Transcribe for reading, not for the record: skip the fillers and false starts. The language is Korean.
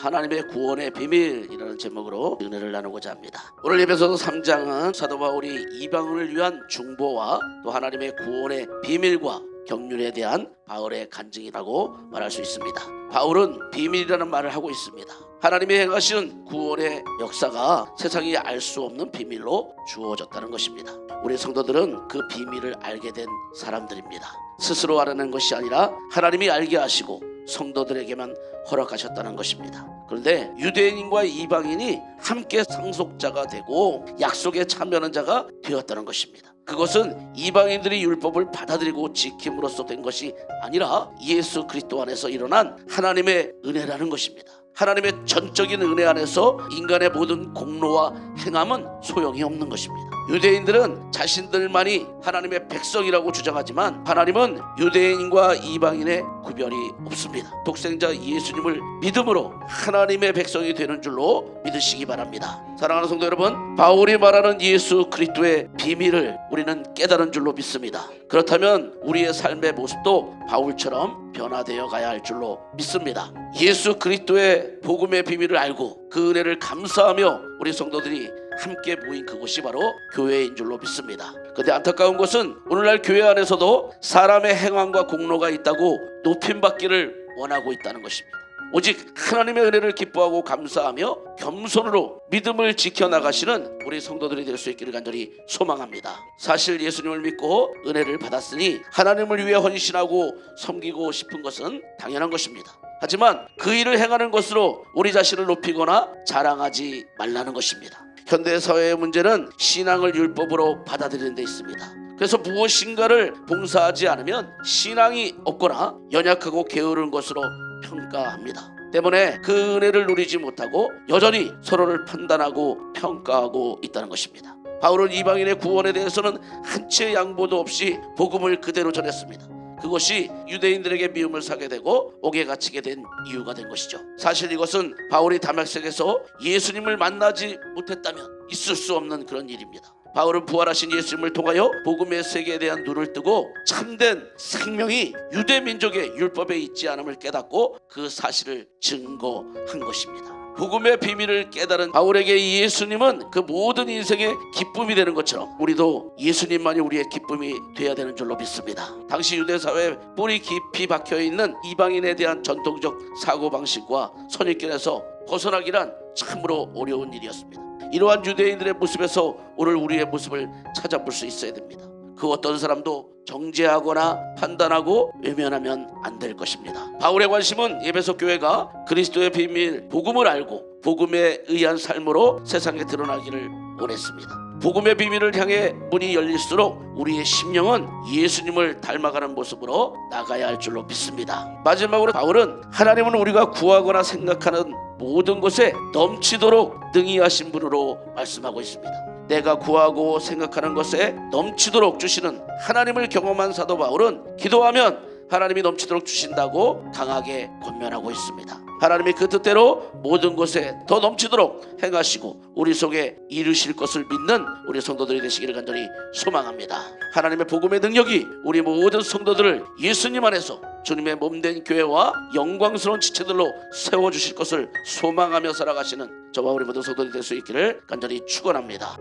하나님의 구원의 비밀이라는 제목으로 은혜를 나누고자 합니다. 오늘 에베소서 3장은 사도 바울이 이방인을 위한 중보와 또 하나님의 구원의 비밀과 경륜에 대한 바울의 간증이라고 말할 수 있습니다. 바울은 비밀이라는 말을 하고 있습니다. 하나님이 행하신 구원의 역사가 세상이 알 수 없는 비밀로 주어졌다는 것입니다. 우리 성도들은 그 비밀을 알게 된 사람들입니다. 스스로 알아낸 것이 아니라 하나님이 알게 하시고 성도들에게만 허락하셨다는 것입니다. 그런데 유대인과 이방인이 함께 상속자가 되고 약속에 참여하는 자가 되었다는 것입니다. 그것은 이방인들이 율법을 받아들이고 지킴으로써 된 것이 아니라 예수 그리스도 안에서 일어난 하나님의 은혜라는 것입니다. 하나님의 전적인 은혜 안에서 인간의 모든 공로와 행함은 소용이 없는 것입니다. 유대인들은 자신들만이 하나님의 백성이라고 주장하지만 하나님은 유대인과 이방인의 구별이 없습니다. 독생자 예수님을 믿음으로 하나님의 백성이 되는 줄로 믿으시기 바랍니다. 사랑하는 성도 여러분, 바울이 말하는 예수 그리스도의 비밀을 우리는 깨달은 줄로 믿습니다. 그렇다면 우리의 삶의 모습도 바울처럼 변화되어 가야 할 줄로 믿습니다. 예수 그리스도의 복음의 비밀을 알고 그 은혜를 감사하며 우리 성도들이 함께 모인 그곳이 바로 교회인 줄로 믿습니다. 그런데 안타까운 것은 오늘날 교회 안에서도 사람의 행함과 공로가 있다고 높임받기를 원하고 있다는 것입니다. 오직 하나님의 은혜를 기뻐하고 감사하며 겸손으로 믿음을 지켜나가시는 우리 성도들이 될 수 있기를 간절히 소망합니다. 사실 예수님을 믿고 은혜를 받았으니 하나님을 위해 헌신하고 섬기고 싶은 것은 당연한 것입니다. 하지만 그 일을 행하는 것으로 우리 자신을 높이거나 자랑하지 말라는 것입니다. 현대사회의 문제는 신앙을 율법으로 받아들이는 데 있습니다. 그래서 무엇인가를 봉사하지 않으면 신앙이 없거나 연약하고 게으른 것으로 평가합니다. 때문에 그 은혜를 누리지 못하고 여전히 서로를 판단하고 평가하고 있다는 것입니다. 바울은 이방인의 구원에 대해서는 한치의 양보도 없이 복음을 그대로 전했습니다. 그것이 유대인들에게 미움을 사게 되고 옥에 갇히게 된 이유가 된 것이죠. 사실 이것은 바울이 다메섹에서 예수님을 만나지 못했다면 있을 수 없는 그런 일입니다. 바울은 부활하신 예수님을 통하여 복음의 세계에 대한 눈을 뜨고 참된 생명이 유대 민족의 율법에 있지 않음을 깨닫고 그 사실을 증거한 것입니다. 복음의 비밀을 깨달은 바울에게 예수님은 그 모든 인생의 기쁨이 되는 것처럼 우리도 예수님만이 우리의 기쁨이 되어야 되는 줄로 믿습니다. 당시 유대사회에 뿌리 깊이 박혀있는 이방인에 대한 전통적 사고방식과 선입견에서 벗어나기란 참으로 어려운 일이었습니다. 이러한 유대인들의 모습에서 오늘 우리의 모습을 찾아볼 수 있어야 됩니다. 그 어떤 사람도 정죄하거나 판단하고 외면하면 안 될 것입니다. 바울의 관심은 에베소 교회가 그리스도의 비밀 복음을 알고 복음에 의한 삶으로 세상에 드러나기를 원했습니다. 복음의 비밀을 향해 문이 열릴수록 우리의 심령은 예수님을 닮아가는 모습으로 나가야 할 줄로 믿습니다. 마지막으로 바울은 하나님은 우리가 구하거나 생각하는 모든 것에 넘치도록 능히 하신 분으로 말씀하고 있습니다. 내가 구하고 생각하는 것에 넘치도록 주시는 하나님을 경험한 사도 바울은 기도하면 하나님이 넘치도록 주신다고 강하게 권면하고 있습니다. 하나님이 그 뜻대로 모든 것에 더 넘치도록 행하시고 우리 속에 이루실 것을 믿는 우리 성도들이 되시기를 간절히 소망합니다. 하나님의 복음의 능력이 우리 모든 성도들을 예수님 안에서 주님의 몸된 교회와 영광스러운 지체들로 세워주실 것을 소망하며 살아가시는 저와 우리 모든 성도들이 될 수 있기를 간절히 축원합니다.